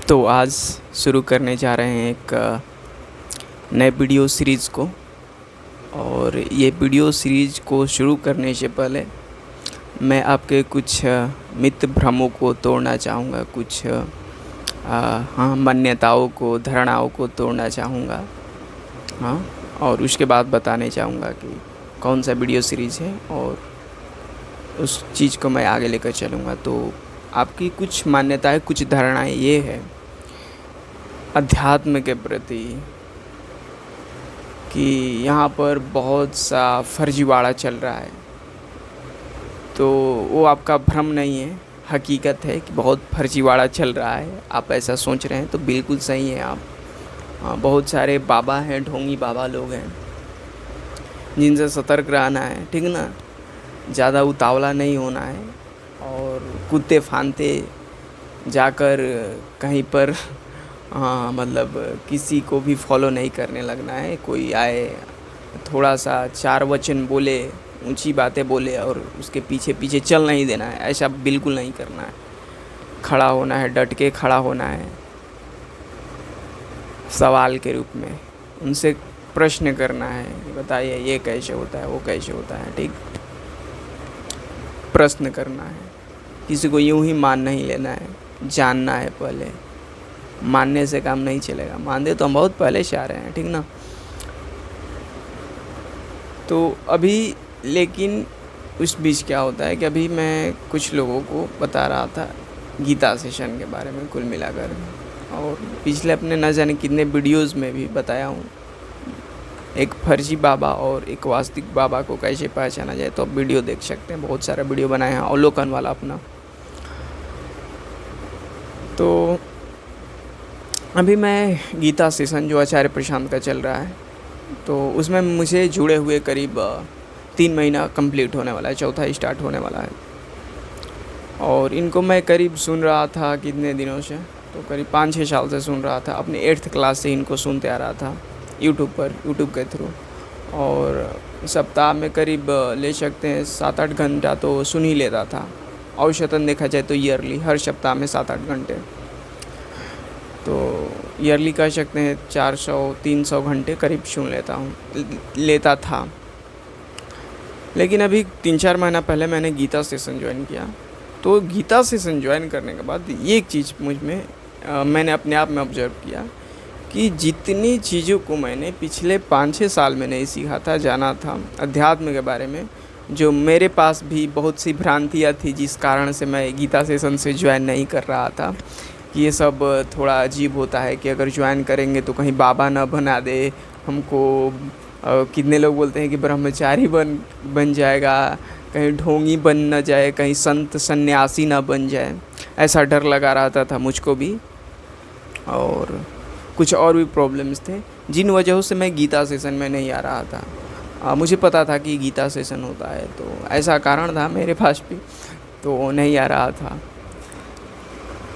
तो आज शुरू करने जा रहे हैं एक नए वीडियो सीरीज़ को। और ये वीडियो सीरीज़ को शुरू करने से पहले मैं आपके कुछ मिथ भ्रमों को तोड़ना चाहूँगा, कुछ मान्यताओं को, धारणाओं को तोड़ना चाहूँगा। हाँ, और उसके बाद बताने चाहूँगा कि कौन सा वीडियो सीरीज़ है और उस चीज़ को मैं आगे लेकर चलूँगा। तो आपकी कुछ मान्यताएं, कुछ धारणाएं ये है अध्यात्म के प्रति कि यहाँ पर बहुत सा फर्जीवाड़ा चल रहा है। तो वो आपका भ्रम नहीं है, हकीकत है कि बहुत फर्जीवाड़ा चल रहा है। आप ऐसा सोच रहे हैं तो बिल्कुल सही है आप। बहुत सारे बाबा हैं, ढोंगी बाबा लोग हैं जिनसे सतर्क रहना है, ठीक ना। ज़्यादा उतावला नहीं होना है और कूदते फांदते जाकर कहीं पर मतलब किसी को भी फॉलो नहीं करने लगना है। कोई आए थोड़ा सा चार वचन बोले, ऊंची बातें बोले और उसके पीछे पीछे चल नहीं देना है, ऐसा बिल्कुल नहीं करना है। खड़ा होना है, डट के खड़ा होना है, सवाल के रूप में उनसे प्रश्न करना है कि बताइए ये कैसे होता है, वो कैसे होता है, ठीक। प्रश्न करना है, किसी को यूं ही मान नहीं लेना है, जानना है पहले। मानने से काम नहीं चलेगा, मानते तो हम बहुत पहले से आ रहे हैं, ठीक ना। तो अभी लेकिन उस बीच क्या होता है कि अभी मैं कुछ लोगों को बता रहा था गीता सेशन के बारे में कुल मिलाकर, और पिछले अपने न जाने कितने वीडियोस में भी बताया हूँ एक फर्जी बाबा और एक वास्तविक बाबा को कैसे पहचाना जाए। तो आप वीडियो देख सकते हैं, बहुत सारा वीडियो बनाए हैं अवलोकन वाला अपना। तो अभी मैं गीता सेशन जो आचार्य प्रशांत का चल रहा है, तो उसमें मुझे जुड़े हुए करीब 3 महीना कंप्लीट होने वाला है, चौथा स्टार्ट होने वाला है। और इनको मैं करीब सुन रहा था कितने दिनों से, तो करीब 5-6 साल से सुन रहा था। अपने 8th क्लास से इनको सुनते आ रहा था यूट्यूब के थ्रू। और सप्ताह में करीब ले सकते हैं 7-8 घंटा तो सुन ही लेता था। औसतन देखा जाए तो ईयरली हर सप्ताह में 7-8 घंटे, तो ईयरली कह सकते हैं 400-300 घंटे करीब सुन लेता था। लेकिन अभी 3-4 महीना पहले मैंने गीता सेशन ज्वाइन किया। तो गीता सेशन ज्वाइन करने के बाद ये एक चीज़ मुझ में मैंने अपने आप में ऑब्जर्व किया कि जितनी चीज़ों को मैंने पिछले 5-6 साल में नहीं सीखा था, जाना था अध्यात्म के बारे में, जो मेरे पास भी बहुत सी भ्रांतियाँ थी जिस कारण से मैं गीता सेशन से ज्वाइन नहीं कर रहा था कि ये सब थोड़ा अजीब होता है कि अगर ज्वाइन करेंगे तो कहीं बाबा ना बना दे हमको। कितने लोग बोलते हैं कि ब्रह्मचारी बन जाएगा, कहीं ढोंगी बन ना जाए, कहीं संत सन्यासी ना बन जाए, ऐसा डर लगा रहता था मुझको भी। और कुछ और भी प्रॉब्लम्स थे जिन वजहों से मैं गीता सेशन में नहीं आ रहा था। मुझे पता था कि गीता सेशन होता है, तो ऐसा कारण था मेरे पास भी, तो नहीं आ रहा था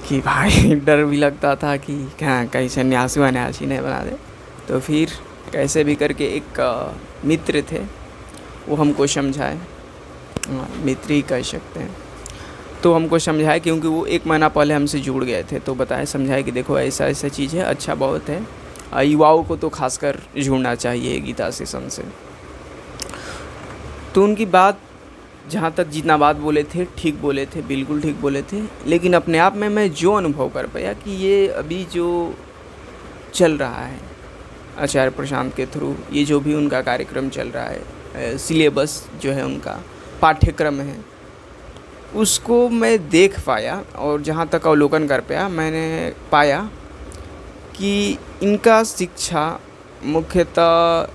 कि भाई डर भी लगता था कि कहीं सन्यासी वन्यासी नहीं बना दे। तो फिर कैसे भी करके एक मित्र थे, वो हमको समझाए, मित्र ही कह सकते हैं। तो हमको समझाए क्योंकि वो 1 महीना पहले हमसे जुड़ गए थे, तो बताए समझाए कि देखो ऐसा ऐसा चीज़ है, अच्छा बहुत है, युवाओं को तो खासकर जुड़ना चाहिए गीता सेशन से। तो उनकी बात, जहाँ तक जितना बात बोले थे ठीक बोले थे, बिल्कुल ठीक बोले थे। लेकिन अपने आप में मैं जो अनुभव कर पाया कि ये अभी जो चल रहा है आचार्य प्रशांत के थ्रू, ये जो भी उनका कार्यक्रम चल रहा है, सिलेबस जो है उनका पाठ्यक्रम है, उसको मैं देख पाया और जहाँ तक अवलोकन कर पाया, मैंने पाया कि इनका शिक्षा मुख्यतः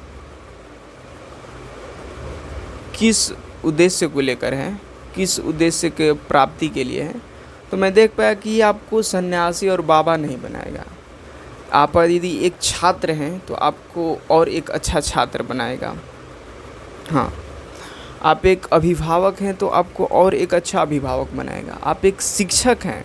किस उद्देश्य को लेकर है, किस उद्देश्य के प्राप्ति के लिए है। तो मैं देख पाया कि आपको सन्यासी और बाबा नहीं बनाएगा। आप यदि एक छात्र हैं तो आपको और एक अच्छा छात्र बनाएगा। हाँ, आप एक अभिभावक हैं तो आपको और एक अच्छा अभिभावक बनाएगा। आप एक शिक्षक हैं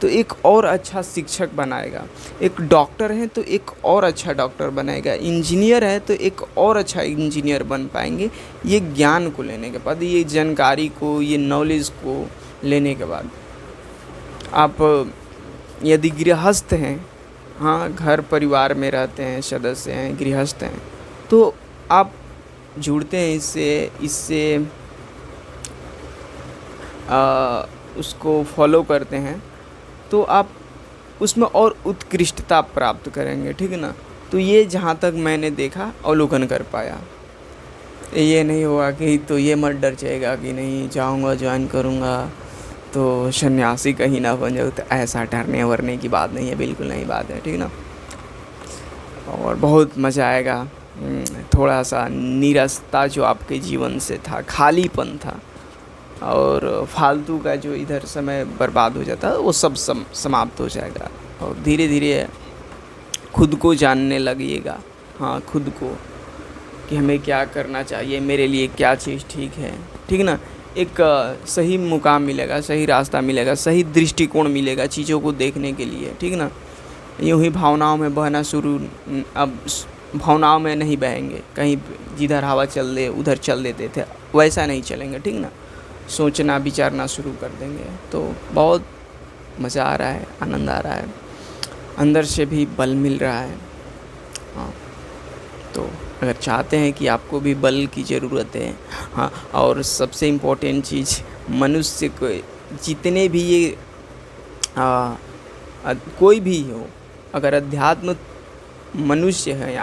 तो एक और अच्छा शिक्षक बनाएगा। एक डॉक्टर हैं तो एक और अच्छा डॉक्टर बनाएगा। इंजीनियर है तो एक और अच्छा इंजीनियर बन पाएंगे। ये ज्ञान को लेने के बाद, ये जानकारी को, ये नॉलेज को लेने के बाद आप यदि गृहस्थ हैं, हाँ घर परिवार में रहते हैं, सदस्य हैं, गृहस्थ हैं, तो आप जुड़ते हैं इससे इससे उसको फॉलो करते हैं, तो आप उसमें और उत्कृष्टता प्राप्त करेंगे, ठीक है ना। तो ये जहाँ तक मैंने देखा अवलोकन कर पाया, ये नहीं हुआ कि तो ये मत डर जाएगा कि नहीं जाऊँगा ज्वाइन करूँगा तो सन्यासी कहीं ना बन जाऊँ, तो ऐसा डरने वरने की बात नहीं है, बिल्कुल नहीं बात है, ठीक ना। और बहुत मज़ा आएगा। थोड़ा सा नीरसता जो आपके जीवन से था, खालीपन था, और फालतू का जो इधर समय बर्बाद हो जाता है वो सब समाप्त हो जाएगा, और धीरे धीरे खुद को जानने लगिएगा। हाँ, खुद को कि हमें क्या करना चाहिए, मेरे लिए क्या चीज़ ठीक है, ठीक ना। एक सही मुकाम मिलेगा, सही रास्ता मिलेगा, सही दृष्टिकोण मिलेगा चीज़ों को देखने के लिए, ठीक ना। यूँ ही भावनाओं में बहना शुरू, अब भावनाओं में नहीं बहेंगे, कहीं जिधर हवा चल दे उधर चल देते थे, वैसा नहीं चलेंगे, ठीक ना। सोचना विचारना शुरू कर देंगे, तो बहुत मज़ा आ रहा है, आनंद आ रहा है, अंदर से भी बल मिल रहा है। हाँ, तो अगर चाहते हैं कि आपको भी बल की ज़रूरत है, हाँ, और सबसे इम्पोर्टेंट चीज़, मनुष्य को जितने भी ये कोई भी हो, अगर अध्यात्म मनुष्य है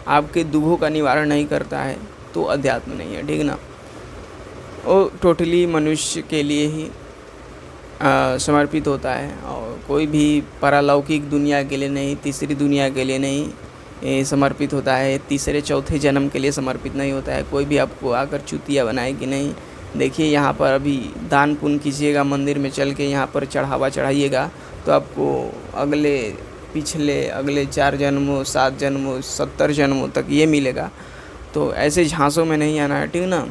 आपके दुखों का निवारण नहीं करता है तो अध्यात्म नहीं है, ठीक ना। वो टोटली मनुष्य के लिए ही समर्पित होता है, और कोई भी पारलौकिक दुनिया के लिए नहीं, तीसरी दुनिया के लिए नहीं समर्पित होता है, तीसरे चौथे जन्म के लिए समर्पित नहीं होता है। कोई भी आपको आकर चूतिया बनाए कि नहीं, देखिए यहाँ पर अभी दान पुण्य कीजिएगा, मंदिर में चल के यहाँ पर चढ़ावा चढ़ाइएगा, तो आपको अगले 4 जन्मों 7 जन्मों 70 जन्मों तक ये मिलेगा। तो ऐसे झांसों में नहीं आना है, ठीक ना।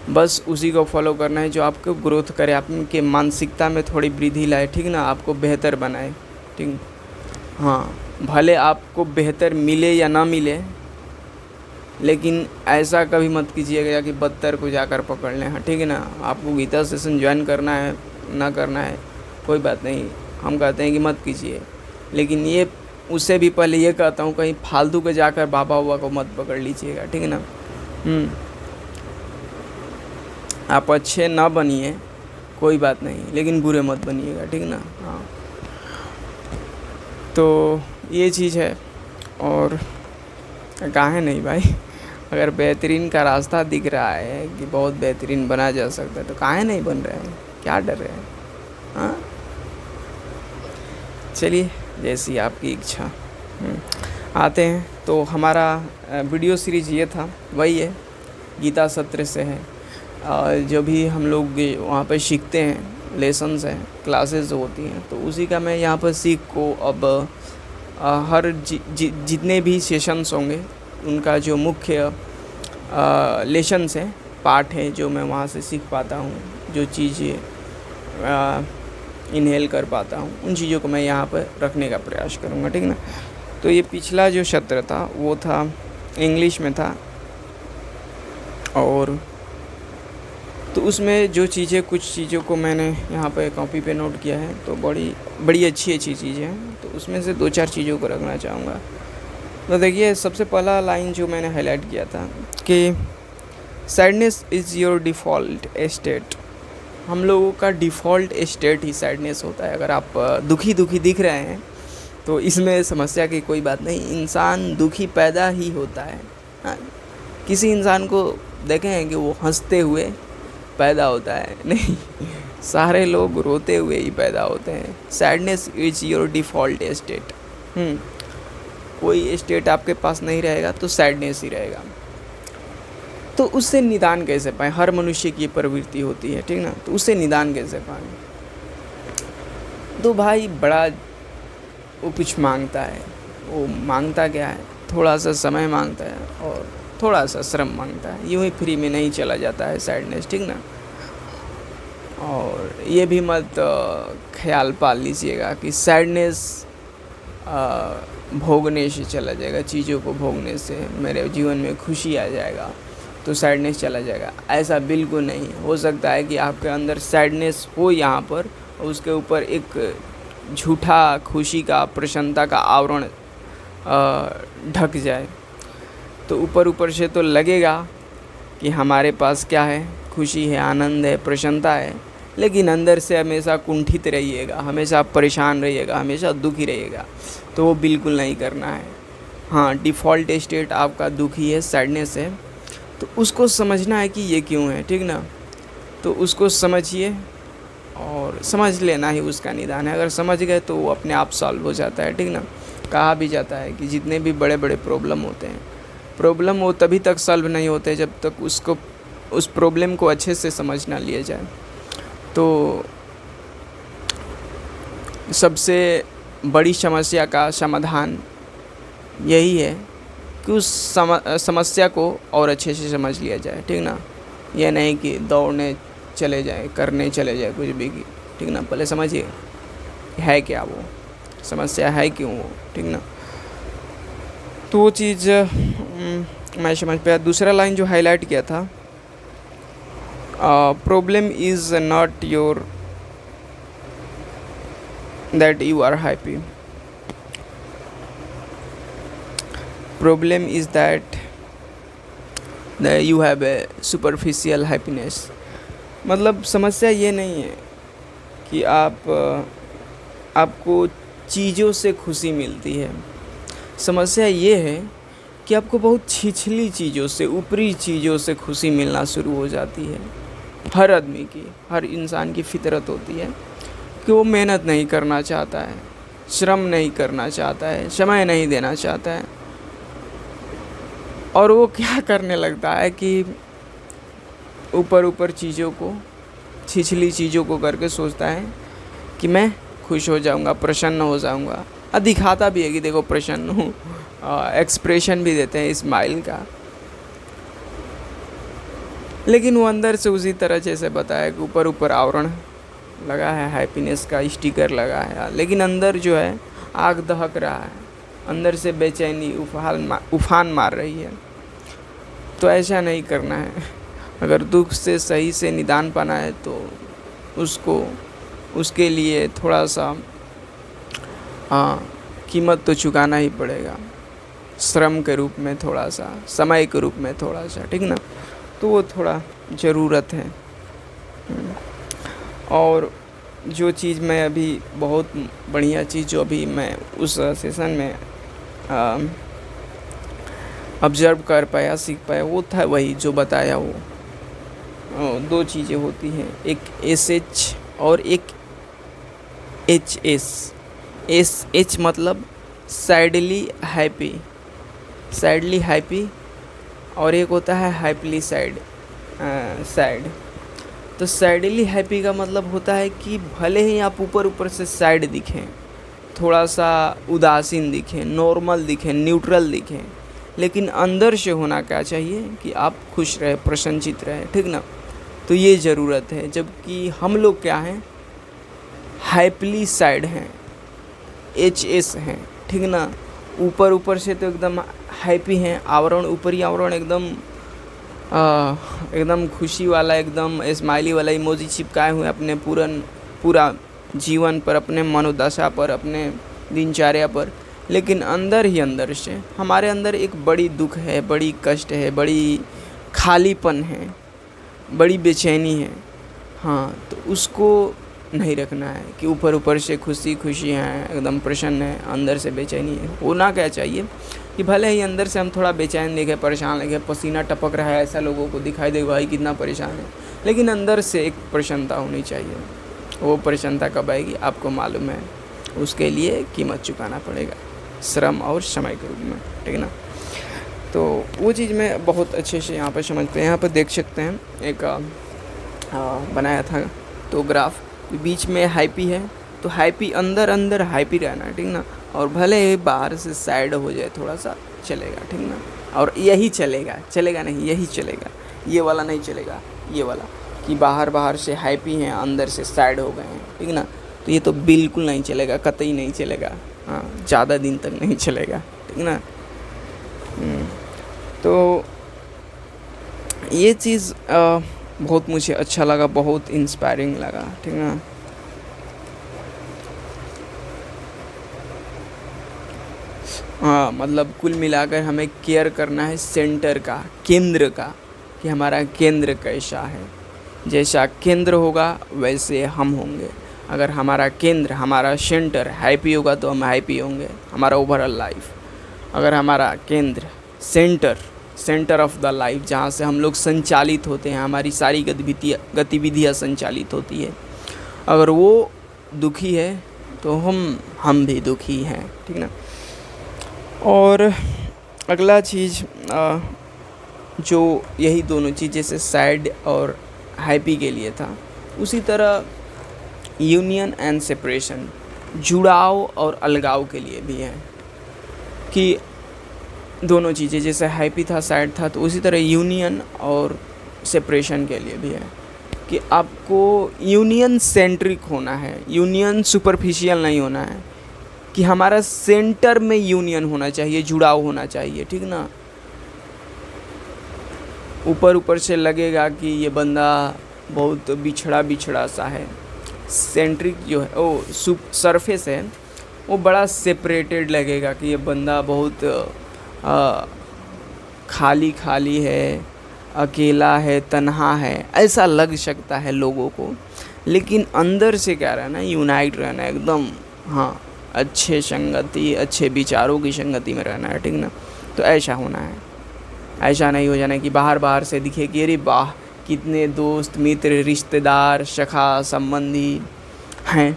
बस उसी को फॉलो करना है जो आपको ग्रोथ करे, आपके मानसिकता में थोड़ी वृद्धि लाए, ठीक ना, आपको बेहतर बनाए, ठीक। हाँ, भले आपको बेहतर मिले या ना मिले, लेकिन ऐसा कभी मत कीजिएगा कि बदतर को जाकर पकड़ लें। हाँ, ठीक है ना। आपको गीता सेशन ज्वाइन करना है ना करना है कोई बात नहीं, हम कहते हैं कि मत कीजिए, लेकिन ये उससे भी पहले ये कहता हूँ कहीं फालतू के जाकर बाबा हुआ को मत पकड़ लीजिएगा, ठीक है ना। आप अच्छे ना बनिए कोई बात नहीं, लेकिन बुरे मत बनिएगा, ठीक ना। हाँ, तो ये चीज़ है। और काहे नहीं भाई, अगर बेहतरीन का रास्ता दिख रहा है कि बहुत बेहतरीन बना जा सकता है, तो काहे नहीं बन रहे हैं, क्या डर रहे हैं। हाँ, चलिए जैसी आपकी इच्छा। आते हैं तो हमारा वीडियो सीरीज ये था, वही है, गीता सत्र से है। जो भी हम लोग वहाँ पर सीखते हैं, लेसन्स हैं, क्लासेस होती हैं, तो उसी का मैं यहाँ पर सीख को अब हर जितने भी सेशंस होंगे उनका जो मुख्य लेसन्स हैं, पाठ हैं, जो मैं वहाँ से सीख पाता हूँ, जो चीज़ें इनहेल कर पाता हूँ, उन चीज़ों को मैं यहाँ पर रखने का प्रयास करूँगा, ठीक ना। तो ये पिछला जो सत्र था वो था इंग्लिश में था, और तो उसमें जो चीज़ें, कुछ चीज़ों को मैंने यहाँ पे कॉपी पे नोट किया है, तो बड़ी अच्छी चीज़ें हैं, तो उसमें से 2-4 चीज़ों को रखना चाहूँगा। तो देखिए, सबसे पहला लाइन जो मैंने हाईलाइट किया था कि sadness is your default state. हम लोगों का डिफ़ॉल्ट स्टेट ही सैडनेस होता है। अगर आप दुखी दिख रहे हैं तो इसमें समस्या की कोई बात नहीं, इंसान दुखी पैदा ही होता है। हाँ, किसी इंसान को देखें कि वो हंसते हुए पैदा होता है, नहीं, सारे लोग रोते हुए ही पैदा होते हैं। Sadness is your default state. कोई स्टेट आपके पास नहीं रहेगा तो सैडनेस ही रहेगा। तो उससे निदान कैसे पाएँ, हर मनुष्य की प्रवृत्ति होती है, ठीक ना। तो उससे निदान कैसे पाएँ, तो भाई बड़ा वो कुछ मांगता है। वो मांगता क्या है, थोड़ा सा समय मांगता है और थोड़ा सा श्रम मांगता है। यूँ ही फ्री में नहीं चला जाता है सैडनेस, ठीक ना। और ये भी मत ख्याल पाल लीजिएगा कि सैडनेस भोगने से चला जाएगा, चीज़ों को भोगने से मेरे जीवन में खुशी आ जाएगा तो सैडनेस चला जाएगा। ऐसा बिल्कुल नहीं। हो सकता है कि आपके अंदर सैडनेस हो यहाँ पर, और उसके ऊपर एक झूठा खुशी का, प्रसन्नता का आवरण ढक जाए, तो ऊपर ऊपर से तो लगेगा कि हमारे पास क्या है, खुशी है, आनंद है, प्रसन्नता है, लेकिन अंदर से हमेशा कुंठित रहिएगा, हमेशा परेशान रहिएगा, हमेशा दुखी रहिएगा। तो वो बिल्कुल नहीं करना है। हाँ, डिफ़ॉल्ट स्टेट आपका दुखी है, सैडनेस है, तो उसको समझना है कि ये क्यों है, ठीक ना। तो उसको समझिए और समझ लेना ही उसका निदान है। अगर समझ गए तो वो अपने आप सॉल्व हो जाता है, ठीक ना। कहा भी जाता है कि जितने भी बड़े बड़े प्रॉब्लम होते हैं, प्रॉब्लम वो तभी तक सॉल्व नहीं होते जब तक उस प्रॉब्लम को अच्छे से समझ ना लिया जाए। तो सबसे बड़ी समस्या का समाधान यही है कि उस समस्या को और अच्छे से समझ लिया जाए, ठीक ना। यह नहीं कि दौड़ने चले जाए, करने चले जाए कुछ भी, ठीक ना। पहले समझिए है क्या वो समस्या, है क्यों वो, ठीक ना। तो वो चीज़ मैं समझ पाया। दूसरा लाइन जो हाईलाइट किया था, problem is not your that you are happy, problem is that you have a superficial happiness. मतलब समस्या ये नहीं है कि आपको चीज़ों से खुशी मिलती है। समस्या ये है कि आपको बहुत छिछली चीज़ों से, ऊपरी चीज़ों से खुशी मिलना शुरू हो जाती है। हर आदमी की, हर इंसान की फितरत होती है कि वो मेहनत नहीं करना चाहता है, श्रम नहीं करना चाहता है, समय नहीं देना चाहता है, और वो क्या करने लगता है कि ऊपर ऊपर चीज़ों को, छिछली चीज़ों को करके सोचता है कि मैं खुश हो जाऊंगा, प्रसन्न हो जाऊंगा। दिखाता भी है कि देखो प्रसन्न हूँ, एक्सप्रेशन भी देते हैं स्माइल का, लेकिन वो अंदर से उसी तरह जैसे बताया कि ऊपर ऊपर आवरण लगा है, हैप्पीनेस का स्टिकर लगा है, लेकिन अंदर जो है आग दहक रहा है, अंदर से बेचैनी उफान मार रही है। तो ऐसा नहीं करना है। अगर दुख से सही से निदान पाना है तो उसके लिए थोड़ा सा कीमत तो चुकाना ही पड़ेगा, श्रम के रूप में थोड़ा सा, समय के रूप में थोड़ा सा, ठीक ना। तो वो थोड़ा ज़रूरत है। और जो चीज़ मैं अभी, बहुत बढ़िया चीज़ जो अभी मैं उस सेशन में ऑब्ज़र्व कर पाया, सीख पाया, वो था वही जो बताया। वो दो चीज़ें होती हैं, एक SH और एक HS। SH मतलब सैडली हैप्पी, और एक होता है हैप्पीली सैड। तो सैडली हैप्पी का मतलब होता है कि भले ही आप ऊपर ऊपर से सैड दिखें, थोड़ा सा उदासीन दिखें, नॉर्मल दिखें, न्यूट्रल दिखें, लेकिन अंदर से होना क्या चाहिए कि आप खुश रहे, प्रसन्नचित रहे, ठीक ना। तो ये ज़रूरत है। जबकि हम लोग क्या हैं, हैप्पीली सैड हैं, HS हैं, ठीक ना। ऊपर ऊपर से तो एकदम हैप्पी हैं, आवरण, ऊपरी आवरण एकदम खुशी वाला, एकदम स्माइली वाला इमोजी चिपकाए हुए अपने पूरा जीवन पर, अपने मनोदशा पर, अपने दिनचर्या पर, लेकिन अंदर ही अंदर से हमारे अंदर एक बड़ी दुख है, बड़ी कष्ट है, बड़ी खालीपन है, बड़ी बेचैनी है। हाँ, तो उसको नहीं रखना है कि ऊपर ऊपर से खुशी हैं, एकदम प्रसन्न है, अंदर से बेचैनी है। होना क्या चाहिए कि भले ही अंदर से हम थोड़ा बेचैन दिखे, परेशान लगे, पसीना टपक रहा है, ऐसा लोगों को दिखाई दे भाई कितना परेशान है, लेकिन अंदर से एक प्रसन्नता होनी चाहिए। वो प्रसन्नता कब आएगी आपको मालूम है, उसके लिए कीमत चुकाना पड़ेगा, श्रम और समय के रूप में, ठीक ना। तो वो चीज़ मैं बहुत अच्छे से यहाँ पर समझते हैं। यहाँ पर देख सकते हैं एक बनाया था तो ग्राफ, बीच में हैप्पी है, तो हैप्पी अंदर अंदर हैप्पी रहना, ठीक ना। और भले ही बाहर से सैड हो जाए थोड़ा सा, चलेगा, ठीक ना। और यही चलेगा नहीं, यही चलेगा, ये वाला नहीं चलेगा, ये वाला कि बाहर से हैप्पी हैं, अंदर से सैड हो गए हैं, ठीक ना। तो ये तो बिल्कुल नहीं चलेगा, कतई नहीं चलेगा। हाँ, ज़्यादा दिन तक नहीं चलेगा, ठीक ना। तो ये चीज़ बहुत मुझे अच्छा लगा, बहुत इंस्पायरिंग लगा, ठीक ना। हाँ, मतलब कुल मिलाकर हमें केयर करना है सेंटर का, केंद्र का, कि हमारा केंद्र कैसा है। जैसा केंद्र होगा वैसे हम होंगे। अगर हमारा केंद्र, हमारा सेंटर हैप्पी होगा तो हम हैप्पी होंगे, हमारा ओवरऑल लाइफ। अगर हमारा केंद्र, centre, centre of the life, जहाँ से हम लोग संचालित होते हैं, हमारी सारी गतिविधियाँ संचालित होती है, अगर वो दुखी है तो हम भी दुखी हैं, ठीक ना। और अगला चीज़ जो यही दोनों चीज़ जैसे सैड और हैप्पी के लिए था, उसी तरह यूनियन एंड सेपरेशन, जुड़ाव और अलगाव के लिए भी है। कि दोनों चीज़ें, जैसे हैप्पी था, सैड था, तो उसी तरह यूनियन और सेपरेशन के लिए भी है कि आपको यूनियन सेंट्रिक होना है, यूनियन सुपरफिशियल नहीं होना है, कि हमारा सेंटर में यूनियन होना चाहिए, जुड़ाव होना चाहिए, ठीक ना। ऊपर ऊपर से लगेगा कि ये बंदा बहुत बिछड़ा बिछड़ा सा है, सेंट्रिक जो है वो सरफेस है, वो बड़ा सेपरेटेड लगेगा कि ये बंदा बहुत खाली खाली है, अकेला है, तन्हा है, ऐसा लग सकता है लोगों को। लेकिन अंदर से क्या रहना, यूनाइट रहना एकदम, हाँ, अच्छे संगति, अच्छे विचारों की संगति में रहना है, ठीक ना। तो ऐसा होना है, ऐसा नहीं हो जाना कि बाहर बाहर से दिखे कि अरे वाह कितने दोस्त, मित्र, रिश्तेदार, सखा, संबंधी हैं,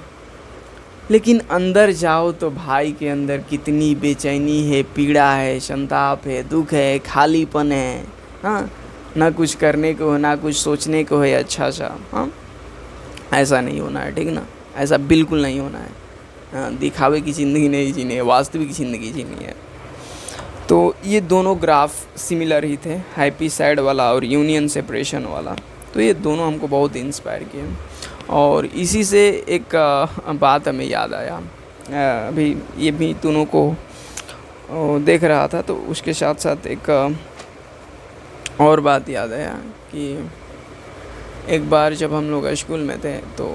लेकिन अंदर जाओ तो भाई के अंदर कितनी बेचैनी है, पीड़ा है, संताप है, दुख है, खालीपन है, हाँ, ना कुछ करने को है, ना कुछ सोचने को है अच्छा सा, हाँ। ऐसा नहीं होना है, ठीक ना, ऐसा बिल्कुल नहीं होना है। हाँ, दिखावे की ज़िंदगी नहीं जीनी है, वास्तविक ज़िंदगी जीनी है। तो ये दोनों ग्राफ सिमिलर ही थे, हैप्पी सैड वाला और यूनियन सेपरेशन वाला। तो ये दोनों हमको बहुत इंस्पायर किए। और इसी से एक बात हमें याद आया, अभी ये भी दोनों को देख रहा था तो उसके साथ साथ एक और बात याद आया कि एक बार जब हम लोग स्कूल में थे तो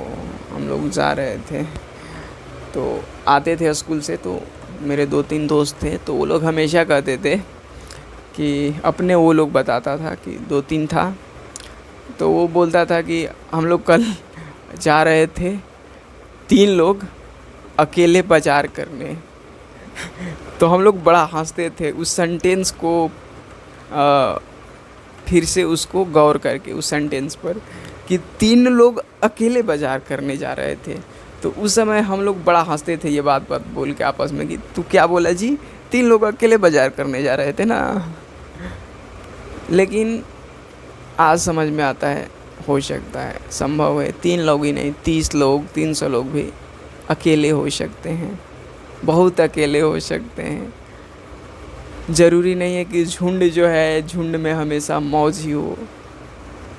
हम लोग जा रहे थे, तो आते थे स्कूल से, तो मेरे 2-3 दोस्त थे, तो वो लोग हमेशा कहते थे कि अपने, वो लोग बताता था कि 2-3 था, तो वो बोलता था कि हम लोग कल जा रहे थे 3 लोग अकेले बाजार करने। तो हम लोग बड़ा हंसते थे उस सेंटेंस को, फिर से उसको गौर करके उस सेंटेंस पर, कि 3 लोग अकेले बाजार करने जा रहे थे। तो उस समय हम लोग बड़ा हंसते थे ये बात बोल के आपस में कि तू क्या बोला जी, 3 लोग अकेले बाजार करने जा रहे थे ना। लेकिन आज समझ में आता है, हो सकता है, संभव है, 3 लोग ही नहीं, 30 लोग, 300 लोग भी अकेले हो सकते हैं, बहुत अकेले हो सकते हैं। ज़रूरी नहीं है कि झुंड जो है, झुंड में हमेशा मौज ही हो।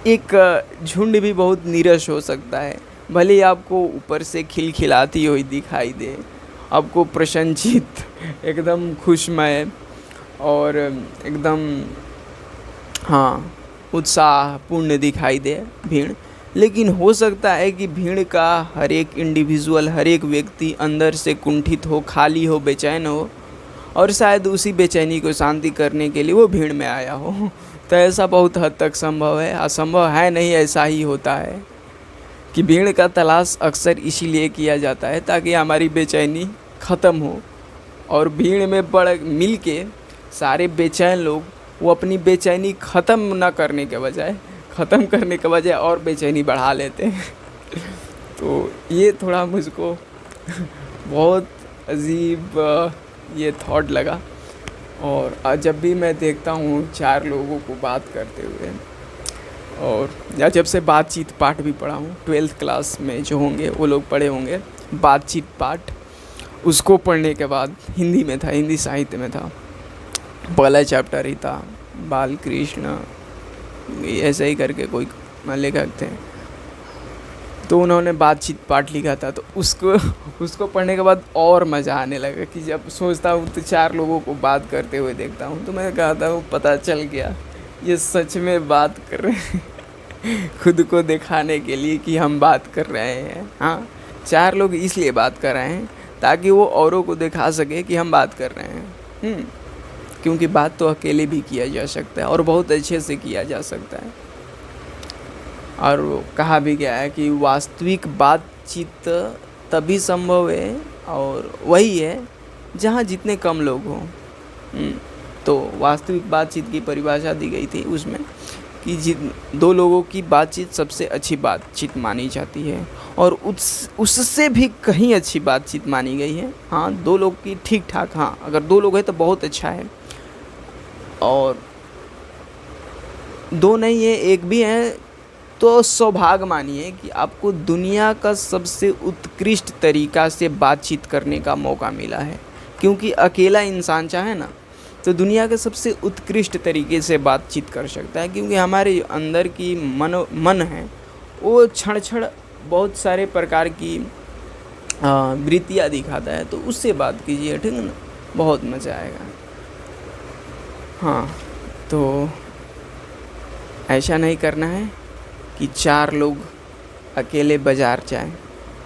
एक झुंड भी बहुत नीरस हो सकता है, भले ही आपको ऊपर से खिलखिलाती हुई दिखाई दे, आपको प्रसन्नचित्त, एकदम खुशमय और एकदम, हाँ, उत्साहपूर्ण दिखाई दे भीड़, लेकिन हो सकता है कि भीड़ का हर एक इंडिविजुअल, हर एक व्यक्ति अंदर से कुंठित हो, खाली हो, बेचैन हो, और शायद उसी बेचैनी को शांति करने के लिए वो भीड़ में आया हो। तो ऐसा बहुत हद तक संभव है, असंभव है नहीं, ऐसा ही होता है कि भीड़ का तलाश अक्सर इसीलिए किया जाता है ताकि हमारी बेचैनी ख़त्म हो, और भीड़ में मिल के सारे बेचैन लोग वो अपनी बेचैनी ख़त्म न करने के बजाय, ख़त्म करने के बजाय और बेचैनी बढ़ा लेते हैं। तो ये थोड़ा मुझको बहुत अजीब ये थॉट लगा। और जब भी मैं देखता हूँ 4 लोगों को बात करते हुए, और या जब से बातचीत पाठ भी पढ़ा हूँ, 12th क्लास में जो होंगे वो लोग पढ़े होंगे बातचीत पाठ, उसको पढ़ने के बाद हिंदी में था, हिंदी साहित्य में था, पहला चैप्टर ही था, बाल कृष्ण ऐसे ही करके कोई लेखक थे, तो उन्होंने बातचीत पाठ लिखा था। तो उसको पढ़ने के बाद और मज़ा आने लगा कि जब सोचता हूँ तो 4 लोगों को बात करते हुए देखता हूँ, तो मैं कहता हूँ पता चल गया ये सच में बात कर रहे हैं, खुद को दिखाने के लिए कि हम बात कर रहे हैं। हाँ, 4 लोग इसलिए बात कर रहे हैं ताकि वो औरों को दिखा सके कि हम बात कर रहे हैं, क्योंकि बात तो अकेले भी किया जा सकता है और बहुत अच्छे से किया जा सकता है। और कहा भी गया है कि वास्तविक बातचीत तभी संभव है और वही है जहाँ जितने कम लोग हों। तो वास्तविक बातचीत की परिभाषा दी गई थी उसमें कि दो लोगों की बातचीत सबसे अच्छी बातचीत मानी जाती है और उससे भी कहीं अच्छी बातचीत मानी गई है। हाँ, दो लोग की ठीक ठाक, हाँ अगर दो लोग हैं तो बहुत अच्छा है, और दो नहीं है एक भी है तो सौभाग्य मानिए कि आपको दुनिया का सबसे उत्कृष्ट तरीका से बातचीत करने का मौका मिला है। क्योंकि अकेला इंसान चाहे ना तो दुनिया के सबसे उत्कृष्ट तरीके से बातचीत कर सकता है, क्योंकि हमारे अंदर की मन है वो क्षण बहुत सारे प्रकार की वृत्तियाँ दिखाता है। तो उससे बात कीजिए, ठीक है ना, बहुत मज़ा आएगा। हाँ, तो ऐसा नहीं करना है कि 4 लोग अकेले बाज़ार जाएं।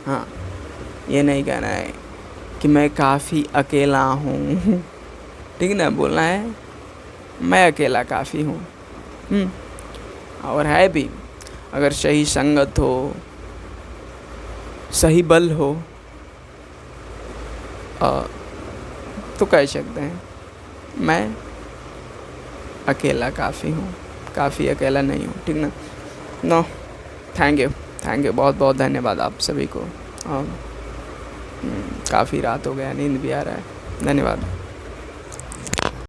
हाँ, ये नहीं कहना है कि मैं काफ़ी अकेला हूँ ठीक ना, बोलना है मैं अकेला काफ़ी हूँ। और है भी, अगर सही संगत हो, सही बल हो तो कह सकते हैं मैं अकेला काफ़ी हूँ, काफ़ी अकेला नहीं हूँ, ठीक ना। नो, थैंक यू, बहुत बहुत धन्यवाद आप सभी को। काफ़ी रात हो गया, नींद भी आ रहा है। धन्यवाद।